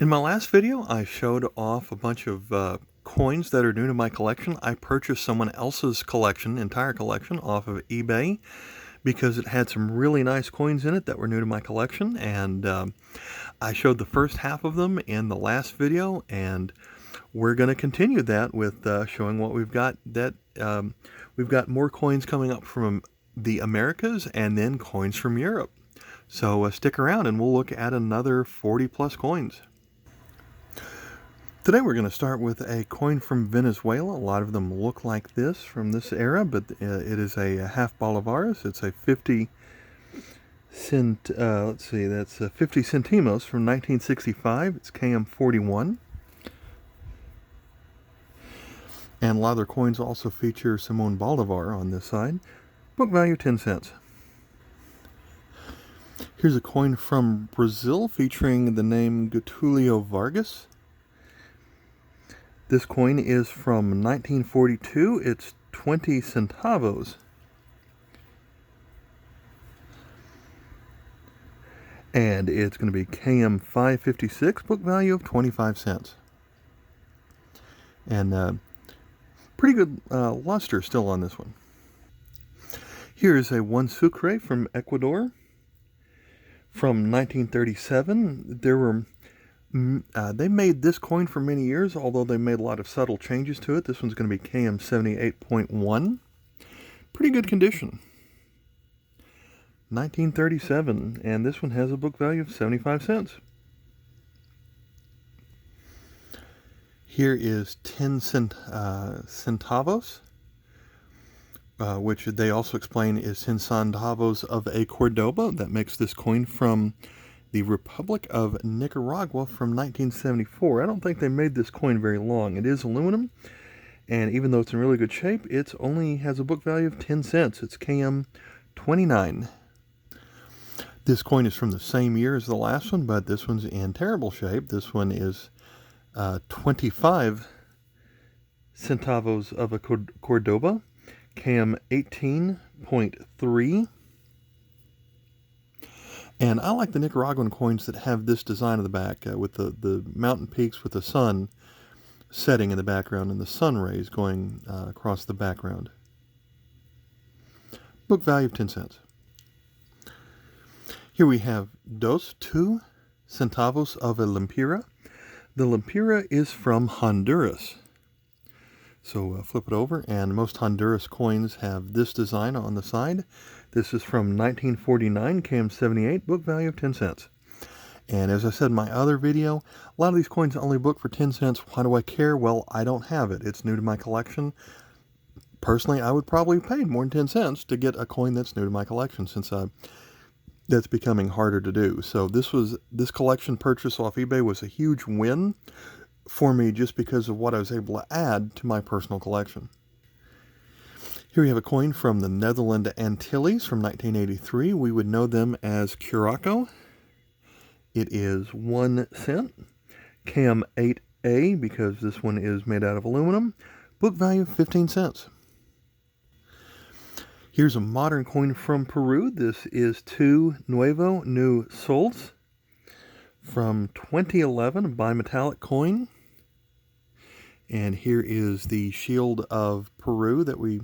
In my last video, I showed off a bunch of coins that are new to my collection. I purchased someone else's entire collection, off of eBay because it had some really nice coins in it that were new to my collection, and I showed the first half of them in the last video, and we're going to continue that with showing what we've got. We've got more coins coming up from the Americas and then coins from Europe. So stick around and we'll look at another 40 plus coins. Today we're going to start with a coin from Venezuela. A lot of them look like this from this era, but it is a half bolivars. It's a 50 cent, that's 50 centimos from 1965. It's KM41. And a lot of their coins also feature Simon Bolivar on this side. Book value 10 cents. Here's a coin from Brazil featuring the name Getulio Vargas. This coin is from 1942. It's 20 centavos. And it's going to be KM 556, book value of 25 cents. And pretty good luster still on this one. Here is a one sucre from Ecuador from 1937. They made this coin for many years, although they made a lot of subtle changes to it. This one's going to be KM 78.1. Pretty good condition. 1937, and this one has a book value of 75 cents. Here is 10 centavos, which they also explain is 10 centavos of a Cordoba. That makes this coin from the Republic of Nicaragua from 1974. I don't think they made this coin very long. It is aluminum, and even though it's in really good shape, it only has a book value of 10 cents. It's KM 29. This coin is from the same year as the last one, but this one's in terrible shape. This one is 25 centavos of a Cordoba, KM 18.3. And I like the Nicaraguan coins that have this design on the back with the mountain peaks with the sun setting in the background and the sun rays going across the background. Book value of 10 cents. Here we have two centavos of a Lympira. The Lympira is from Honduras. So flip it over, and most Honduras coins have this design on the side. This is from 1949, KM 78, book value of 10 cents. And as I said in my other video, a lot of these coins only book for 10 cents. Why do I care? Well, I don't have it. It's new to my collection. Personally, I would probably have paid more than 10 cents to get a coin that's new to my collection, since that's becoming harder to do. So this collection purchase off eBay was a huge win for me, just because of what I was able to add to my personal collection. Here we have a coin from the Netherlands Antilles from 1983. We would know them as Curaçao. It is 1 cent. KM 8A, because this one is made out of aluminum. Book value 15 cents. Here's a modern coin from Peru. This is 2 Nuevo New Sols from 2011, a bimetallic coin. And here is the shield of Peru that we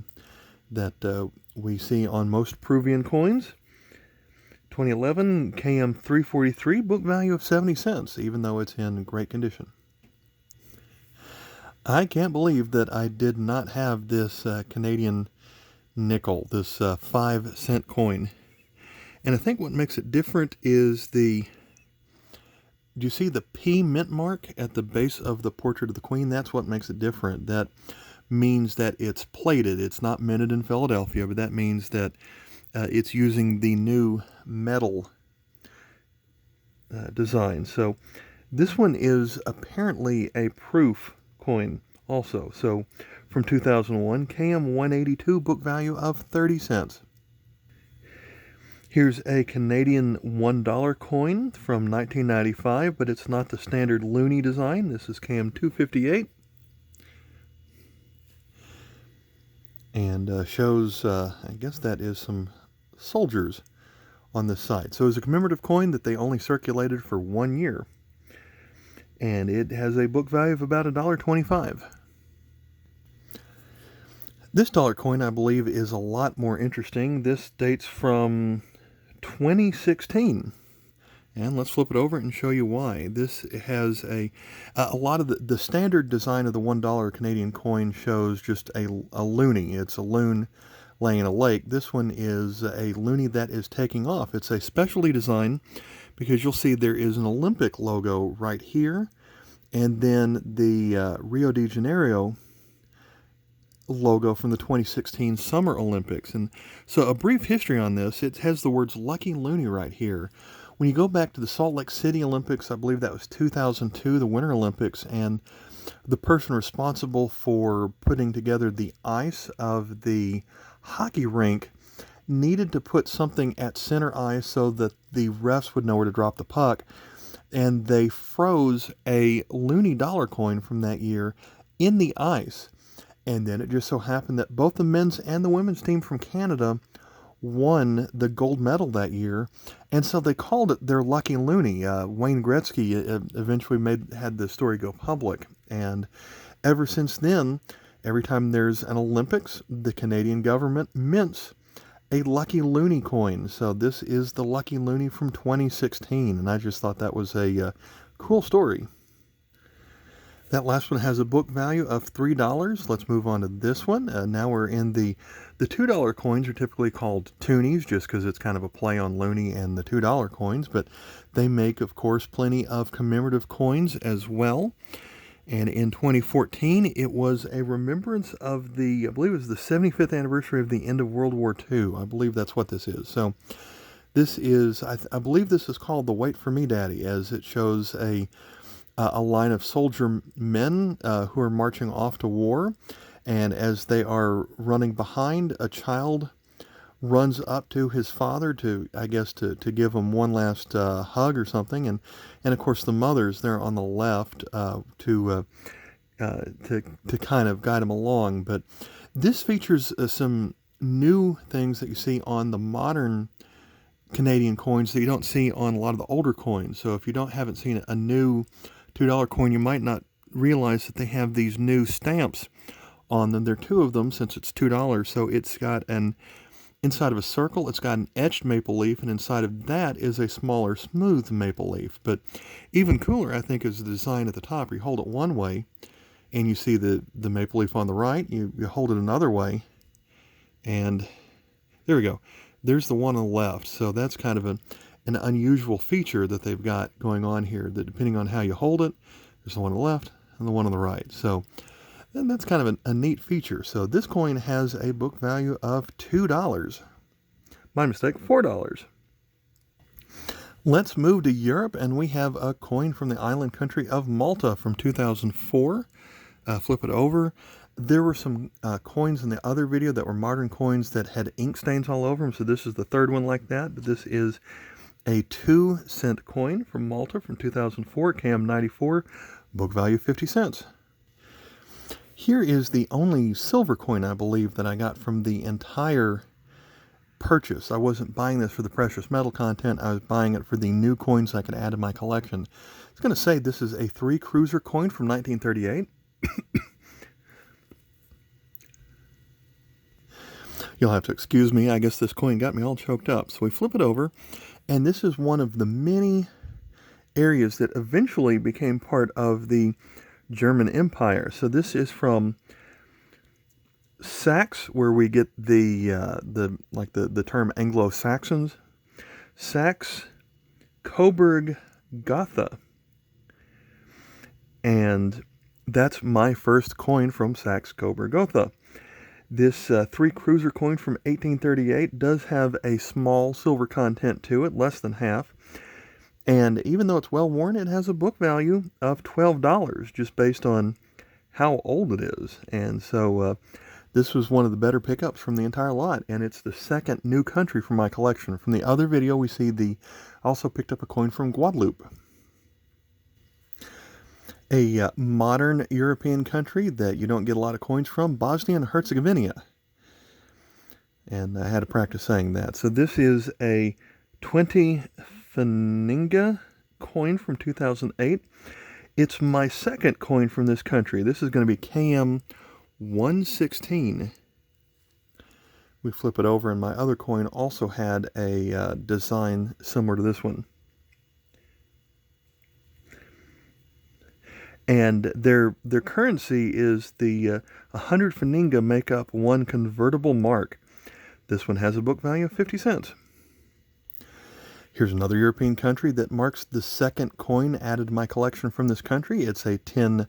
see on most Peruvian coins. 2011 KM 343, book value of 70 cents, even though it's in great condition. I can't believe that I did not have this Canadian nickel, this 5 cent coin. And I think what makes it different is do you see the P mint mark at the base of the portrait of the Queen? That's what makes it different. That means that it's plated. It's not minted in Philadelphia, but that means that it's using the new metal design. So this one is apparently a proof coin also. So from 2001, KM 182, book value of 30 cents. Here's a Canadian $1 coin from 1995, but it's not the standard loonie design. This is KM 258. And shows, I guess that is some soldiers on this side. So it's a commemorative coin that they only circulated for 1 year. and it has a book value of about $1.25. This dollar coin, I believe, is a lot more interesting. This dates from 2016. And let's flip it over and show you why. This has a lot of the standard design of the $1 Canadian coin shows just a loonie. It's a loon laying in a lake. This one is a loonie that is taking off. It's a specialty design because you'll see there is an Olympic logo right here, and then the Rio de Janeiro logo from the 2016 Summer Olympics. And so a brief history on this, it has the words Lucky Loonie right here. When you go back to the Salt Lake City Olympics, I believe that was 2002, the Winter Olympics, and the person responsible for putting together the ice of the hockey rink needed to put something at center ice so that the refs would know where to drop the puck, and they froze a loonie dollar coin from that year in the ice. And then it just so happened that both the men's and the women's team from Canada won the gold medal that year, and so they called it their Lucky Loonie. Wayne Gretzky eventually had the story go public, and ever since then, every time there's an Olympics, the Canadian government mints a Lucky Loonie coin. So this is the Lucky Loonie from 2016, and I just thought that was a cool story. That last one has a book value of $3. Let's move on to this one. Now we're in the $2 coins are typically called toonies just because it's kind of a play on loonie and the $2 coins, but they make, of course, plenty of commemorative coins as well. And in 2014, it was a remembrance of I believe it was the 75th anniversary of the end of World War II. I believe that's what this is. So this is, I believe this is called the Wait For Me Daddy, as it shows a line of soldier men who are marching off to war, and as they are running behind, a child runs up to his father to, I guess, to give him one last hug or something, and of course the mother's there on the left to kind of guide him along. But this features some new things that you see on the modern Canadian coins that you don't see on a lot of the older coins. So if you haven't seen a new $2 coin, you might not realize that they have these new stamps on them. There are two of them since it's $2. So it's got inside of a circle, it's got an etched maple leaf, and inside of that is a smaller smooth maple leaf. But even cooler, I think, is the design at the top. You hold it one way and you see the maple leaf on the right. You hold it another way, and there we go. There's the one on the left. So that's kind of an unusual feature that they've got going on here, that depending on how you hold it, there's the one on the left and the one on the right. So and that's kind of a neat feature. So this coin has a book value of $2. My mistake, $4. Let's move to Europe, and we have a coin from the island country of Malta from 2004. Flip it over. There were some coins in the other video that were modern coins that had ink stains all over them, so this is the third one like that. But this is a 2-cent coin from Malta from 2004, KM94, book value 50 cents. Here is the only silver coin, I believe, that I got from the entire purchase. I wasn't buying this for the precious metal content. I was buying it for the new coins I could add to my collection. I was going to say this is a 3 cruiser coin from 1938. You'll have to excuse me. I guess this coin got me all choked up. So we flip it over, and this is one of the many areas that eventually became part of the German Empire. So this is from Saxe, where we get the term Anglo-Saxons. Saxe Coburg Gotha. And that's my first coin from Saxe Coburg Gotha. This 3 cruiser coin from 1838 does have a small silver content to it, less than half. And even though it's well worn, it has a book value of $12 just based on how old it is. And so this was one of the better pickups from the entire lot, and it's the second new country for my collection. From the other video, we see also picked up a coin from Guadeloupe. A modern European country that you don't get a lot of coins from, Bosnia and Herzegovina. And I had to practice saying that. So this is a 20 Feninga coin from 2008. It's my second coin from this country. This is going to be KM 116. We flip it over, and my other coin also had a design similar to this one. And their currency is the 100 Faninga make up one convertible mark. This one has a book value of 50 cents. Here's another European country that marks the second coin added to my collection from this country. It's a 10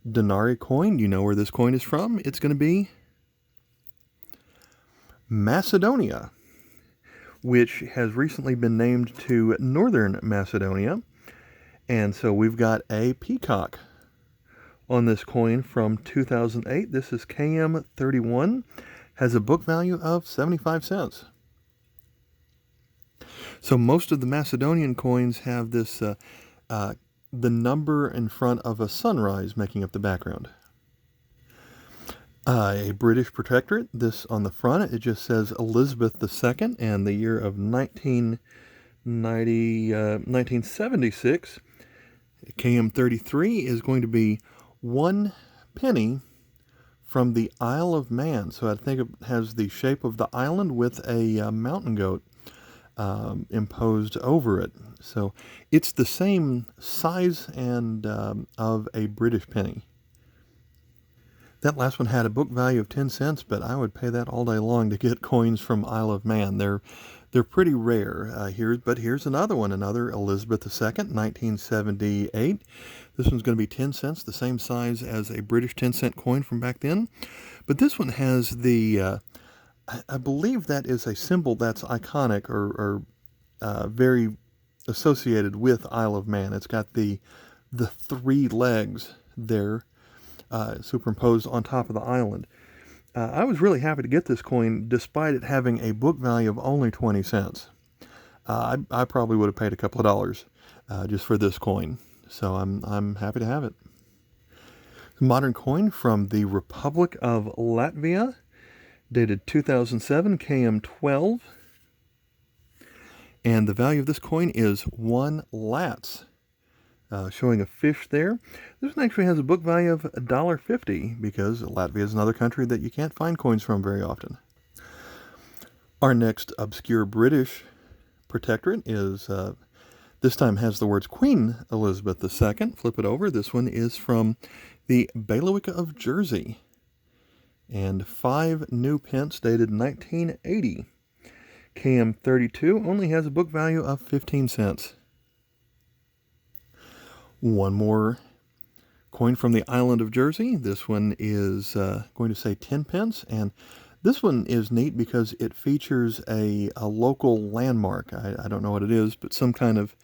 Denarii coin. You know where this coin is from. It's going to be Macedonia, which has recently been named to Northern Macedonia. And so we've got a peacock on this coin from 2008. This is KM31. Has a book value of 75 cents. So most of the Macedonian coins have this, the number in front of a sunrise making up the background. A British protectorate. This on the front, it just says Elizabeth II and the year of 1976. KM33 is going to be 1 penny from the Isle of Man. So I think it has the shape of the island with a mountain goat imposed over it. So it's the same size and of a British penny. That last one had a book value of 10 cents, but I would pay that all day long to get coins from Isle of Man. They're pretty rare. Here's another one, another Elizabeth II, 1978. This one's going to be 10 cents, the same size as a British 10-cent coin from back then. But this one has the, I believe that is a symbol that's iconic or very associated with Isle of Man. It's got the 3 legs there superimposed on top of the island. I was really happy to get this coin despite it having a book value of only 20 cents. I probably would have paid a couple of dollars just for this coin. So I'm happy to have it. Modern coin from the Republic of Latvia, dated 2007, KM12. And the value of this coin is 1 lats. Showing a fish there. This one actually has a book value of $1.50 because Latvia is another country that you can't find coins from very often. Our next obscure British protectorate is, this time has the words Queen Elizabeth II. Flip it over. This one is from the Bailiwick of Jersey. And 5 new pence dated 1980. KM32 only has a book value of 15 cents. One more coin from the island of Jersey. This one is going to say 10 pence, and this one is neat because it features a local landmark. I don't know what it is, but some kind of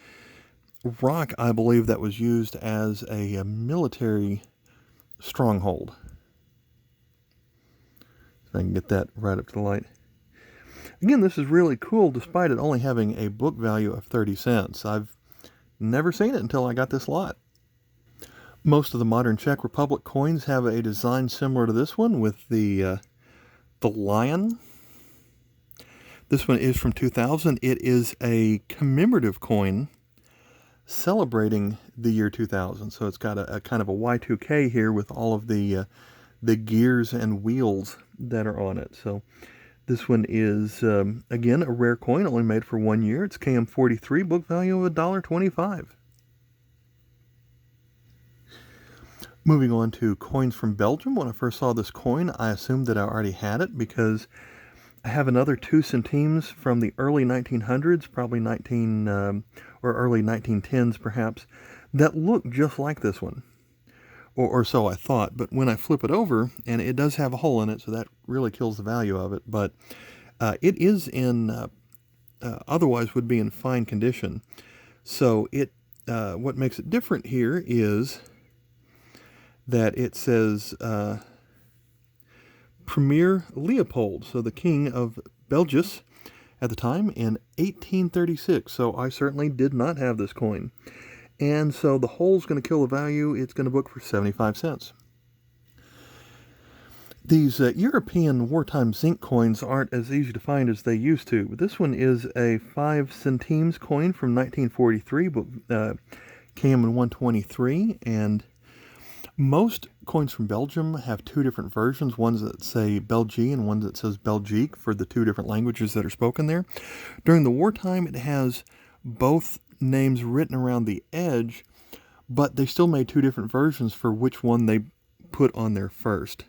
rock, I believe, that was used as a military stronghold. So I can get that right up to the light. Again, this is really cool despite it only having a book value of 30 cents. I've never seen it until I got this lot. Most of the modern Czech Republic coins have a design similar to this one with the lion. This one is from 2000. It is a commemorative coin celebrating the year 2000. So it's got a kind of a Y2K here with all of the gears and wheels that are on it. So this one is, again, a rare coin, only made for 1 year. It's KM43, book value of $1.25. Moving on to coins from Belgium. When I first saw this coin, I assumed that I already had it because I have another 2 centimes from the early 1900s, probably or early 1910s perhaps, that look just like this one. Or so I thought, but when I flip it over, and it does have a hole in it, so that really kills the value of it, but it is in, otherwise would be in fine condition. So what makes it different here is that it says Premier Leopold, so the King of Belgium at the time, in 1836. So I certainly did not have this coin. And so the hole's going to kill the value. It's going to book for 75 cents. These European wartime zinc coins aren't as easy to find as they used to. But this one is a 5 centimes coin from 1943, KM123, and most coins from Belgium have two different versions, ones that say Belgie and one that says Belgique for the two different languages that are spoken there. During the wartime, it has both names written around the edge, but they still made two different versions for which one they put on there first.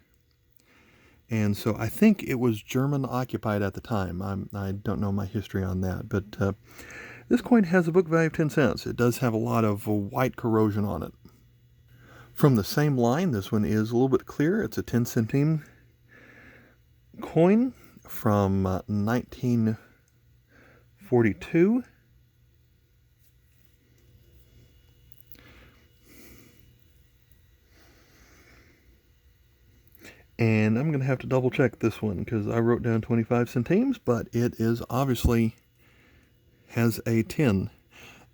And so I think it was German occupied at the time. I don't know my history on that, but this coin has a book value of 10 cents. It does have a lot of white corrosion on it. From the same line, this one is a little bit clearer. It's a 10 centime coin from 1942. And I'm going to have to double check this one because I wrote down 25 centimes, but it is obviously has a 10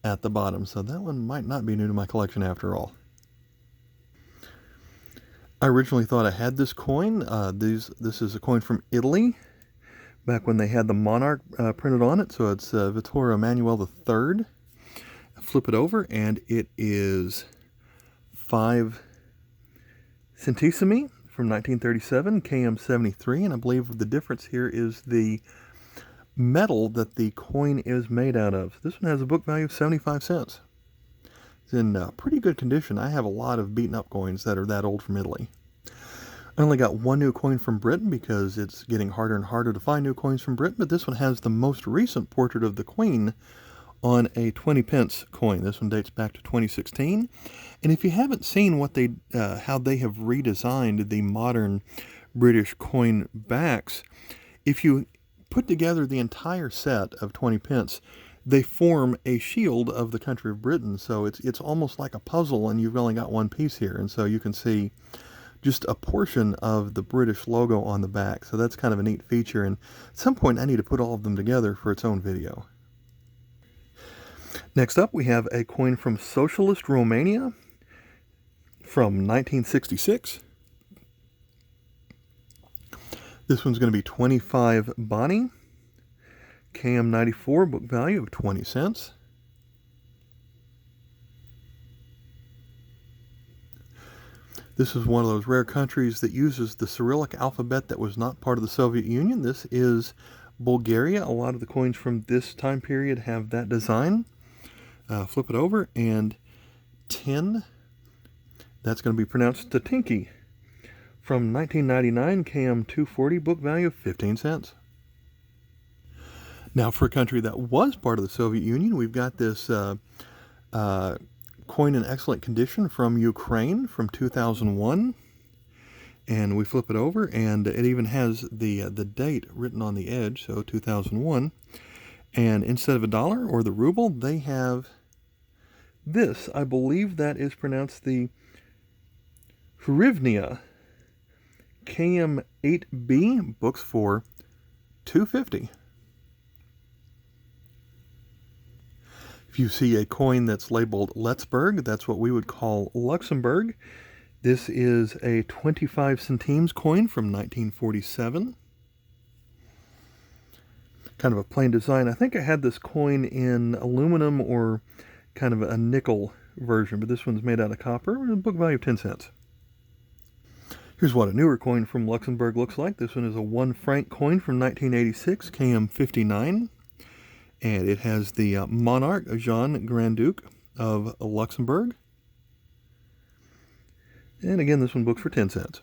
at the bottom. So that one might not be new to my collection after all. I originally thought I had this coin. This is a coin from Italy, back when they had the monarch printed on it. So it's Vittorio Emanuele III. Flip it over, and it is 5 centesimi from 1937, KM73, and I believe the difference here is the metal that the coin is made out of. This one has a book value of 75 cents. It's in pretty good condition. I have a lot of beaten up coins that are that old from Italy. I only got one new coin from Britain because it's getting harder and harder to find new coins from Britain, but this one has the most recent portrait of the Queen on a 20 pence coin. This one dates back to 2016. And if you haven't seen what how they have redesigned the modern British coin backs, if you put together the entire set of 20 pence, they form a shield of the country of Britain. So it's almost like a puzzle, and you've only got one piece here. And so you can see just a portion of the British logo on the back. So that's kind of a neat feature. And at some point, I need to put all of them together for its own video. Next up, we have a coin from Socialist Romania from 1966. This one's going to be 25 bani, KM94, book value of 20 cents. This is one of those rare countries that uses the Cyrillic alphabet that was not part of the Soviet Union. This is Bulgaria. A lot of the coins from this time period have that design. Flip it over, and 10, that's going to be pronounced Tatinki. From 1999, KM240, book value of 15 cents. Now, for a country that was part of the Soviet Union, we've got this coin in excellent condition from Ukraine from 2001. And we flip it over, and it even has the date written on the edge, so 2001. And instead of a dollar or the ruble, they have this. I believe that is pronounced the hryvnia. KM8B, books for $2.50. If you see a coin that's labeled Letzburg, that's what we would call Luxembourg. This is a 25 centimes coin from 1947. Kind of a plain design. I think I had this coin in aluminum or kind of a nickel version, but this one's made out of copper, with a book value of 10 cents. Here's what a newer coin from Luxembourg looks like. This one is a 1 franc coin from 1986, KM59. And it has the monarch, Jean Grand Duke of Luxembourg. And again, this one books for 10 cents.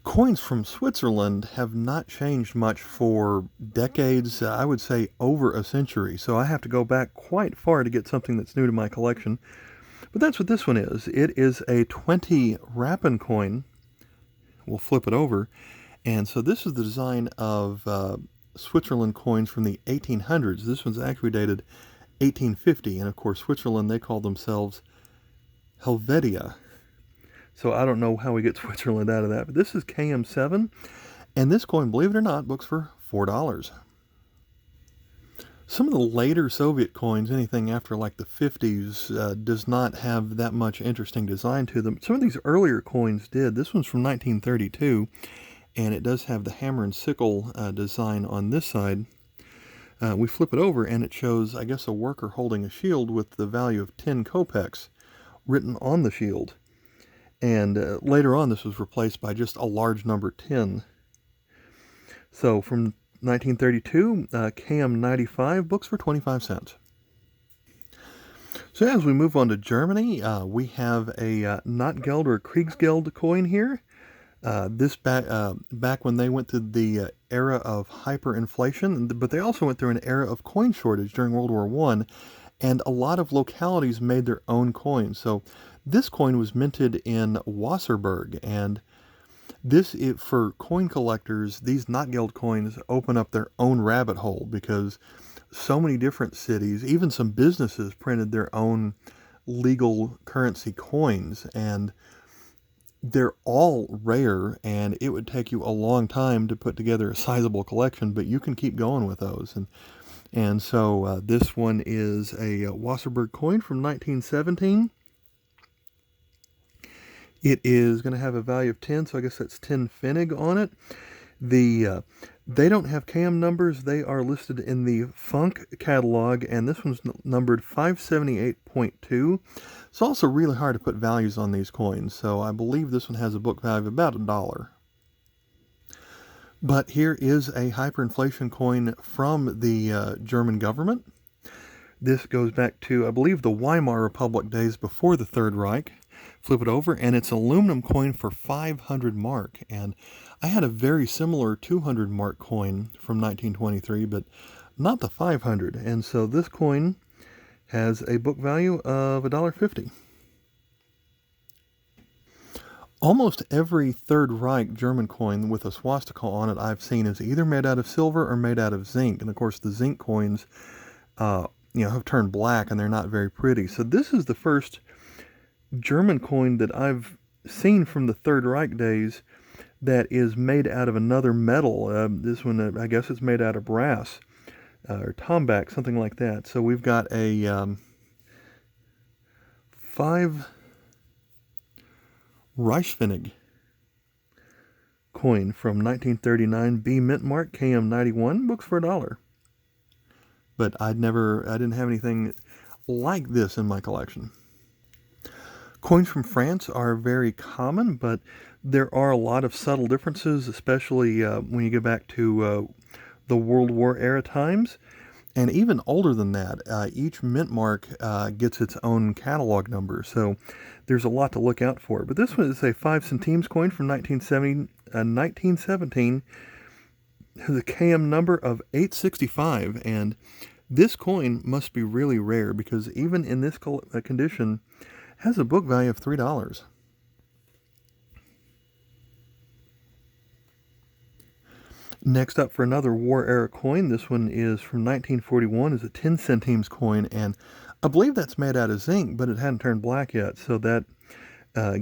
Coins from Switzerland have not changed much for decades, I would say over a century. So I have to go back quite far to get something that's new to my collection. But that's what this one is. It is a 20 Rappen coin. We'll flip it over. And so this is the design of Switzerland coins from the 1800s. This one's actually dated 1850. And of course, Switzerland, they call themselves Helvetia. So I don't know how we get Switzerland out of that. But this is KM7. And this coin, believe it or not, books for $4. Some of the later Soviet coins, anything after like the 50s, does not have that much interesting design to them. Some of these earlier coins did. This one's from 1932, and it does have the hammer and sickle design on this side. We flip it over and it shows, I guess, a worker holding a shield with the value of 10 kopecks written on the shield. And later on, this was replaced by just a large number 10. So from 1932, KM95 books for 25 cents. So as we move on to Germany, we have a Notgeld or Kriegsgeld coin here. This back when they went through the era of hyperinflation, but they also went through an era of coin shortage during World War I, and a lot of localities made their own coins. So this coin was minted in Wasserburg, and this, for coin collectors, these Notgeld coins open up their own rabbit hole, because so many different cities, even some businesses, printed their own legal currency coins, and they're all rare, and it would take you a long time to put together a sizable collection, but you can keep going with those. And so this one is a Wasserburg coin from 1917. It is going to have a value of 10, so I guess that's 10 Pfennig on it. They don't have KM numbers. They are listed in the Funk catalog, and this one's numbered 578.2. It's also really hard to put values on these coins, so I believe this one has a book value of about $1. But here is a hyperinflation coin from the German government. This goes back to, I believe, the Weimar Republic days before the Third Reich. Flip it over, and it's an aluminum coin for 500 mark. And I had a very similar 200 mark coin from 1923, but not the 500. And so this coin has a book value of $1.50. Almost every Third Reich German coin with a swastika on it I've seen is either made out of silver or made out of zinc. And of course the zinc coins have turned black, and they're not very pretty. So this is the first German coin that I've seen from the Third Reich days that is made out of another metal. This one, I guess it's made out of brass or tombac, something like that. So we've got a 5 Reichspfennig coin from 1939, B mint mark, KM91, books for $1. But I didn't have anything like this in my collection. Coins from France are very common, but there are a lot of subtle differences, especially when you go back to the World War era times. And even older than that, each mint mark gets its own catalog number, so there's a lot to look out for. But this one is a 5 centimes coin from 1917, has a KM number of 865, and this coin must be really rare, because even in this condition, has a book value of $3. Next up, for another war-era coin, this one is from 1941, is a 10 centimes coin, and I believe that's made out of zinc, but it hadn't turned black yet, so that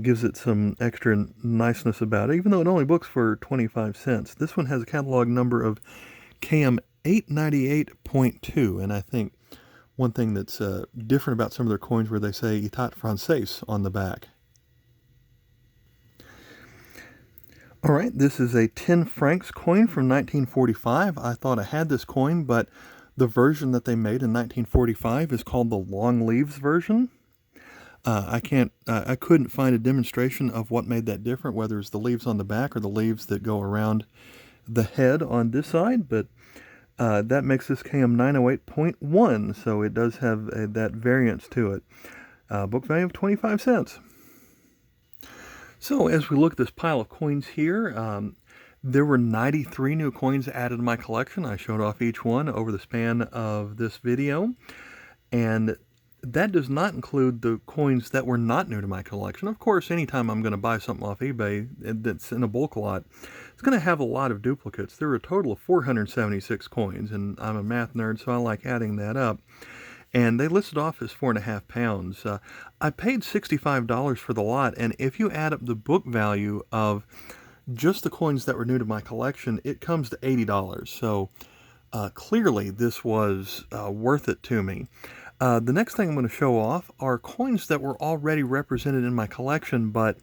gives it some extra niceness about it, even though it only books for 25 cents. This one has a catalog number of KM 898.2, and I think one thing that's different about some of their coins where they say État Français on the back. All right, this is a 10 francs coin from 1945. I thought I had this coin, but the version that they made in 1945 is called the long leaves version. I couldn't find a demonstration of what made that different, whether it's the leaves on the back or the leaves that go around the head on this side, but that makes this KM 908.1, so it does have that variance to it. Book value of 25 cents. So as we look at this pile of coins here, there were 93 new coins added to my collection. I showed off each one over the span of this video, and that does not include the coins that were not new to my collection. Of course, anytime I'm going to buy something off eBay that's in a bulk lot, it's going to have a lot of duplicates. There are a total of 476 coins, and I'm a math nerd, so I like adding that up. And they listed off as 4.5 pounds. I paid $65 for the lot, and if you add up the book value of just the coins that were new to my collection, it comes to $80. So clearly this was worth it to me. The next thing I'm going to show off are coins that were already represented in my collection, but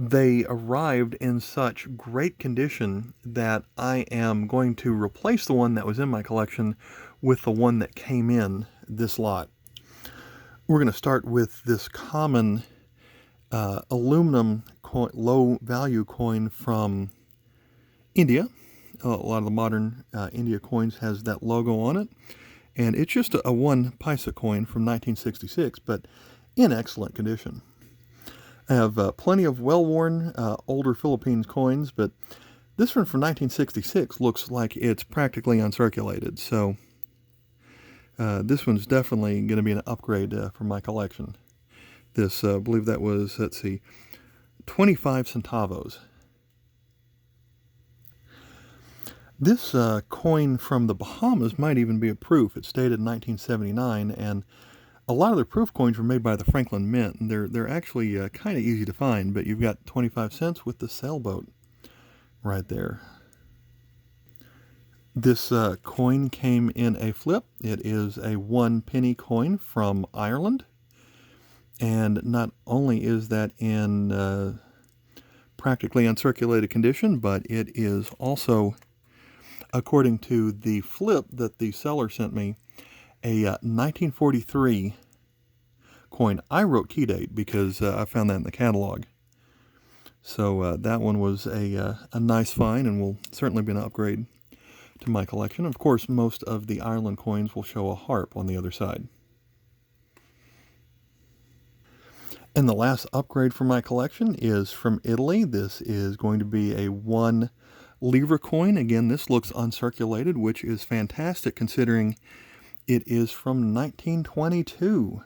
They arrived in such great condition that I am going to replace the one that was in my collection with the one that came in this lot. We're going to start with this common aluminum coin, low value coin from India. A lot of the modern India coins has that logo on it. And it's just a 1 paisa coin from 1966, but in excellent condition. I have plenty of well-worn older Philippines coins, but this one from 1966 looks like it's practically uncirculated. So this one's definitely going to be an upgrade for my collection. This, I believe that was, let's see, 25 centavos. This coin from the Bahamas might even be a proof. It's dated 1979, and a lot of their proof coins were made by the Franklin Mint, and they're actually kind of easy to find, but you've got 25 cents with the sailboat right there. This coin came in a flip. It is a 1 penny coin from Ireland, and not only is that in practically uncirculated condition, but it is also, according to the flip that the seller sent me, a 1943 coin. I wrote key date because I found that in the catalog. So that one was a nice find and will certainly be an upgrade to my collection. Of course, most of the Ireland coins will show a harp on the other side. And the last upgrade for my collection is from Italy. This is going to be a 1 lira coin. Again, this looks uncirculated, which is fantastic considering it is from 1922.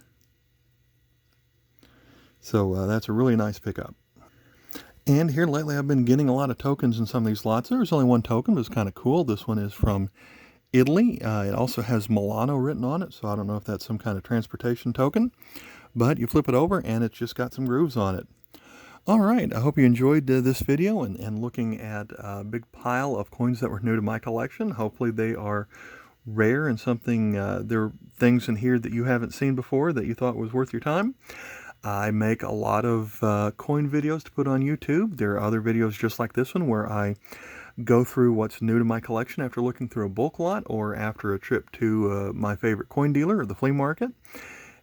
So that's a really nice pickup. And here lately I've been getting a lot of tokens in some of these lots. There's only 1 token, but it's kind of cool. This one is from Italy. It also has Milano written on it, so I don't know if that's some kind of transportation token. But you flip it over and it's just got some grooves on it. All right, I hope you enjoyed this video and looking at a big pile of coins that were new to my collection. Hopefully they are rare and something, there are things in here that you haven't seen before that you thought was worth your time. I make a lot of coin videos to put on YouTube. There are other videos just like this one where I go through what's new to my collection after looking through a bulk lot or after a trip to my favorite coin dealer or the flea market,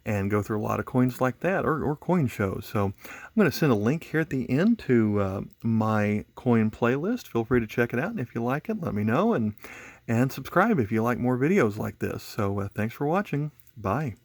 and go through a lot of coins like that, or coin shows. So I'm going to send a link here at the end to my coin playlist. Feel free to check it out, and if you like it, let me know, and subscribe if you like more videos like this. So thanks for watching. Bye.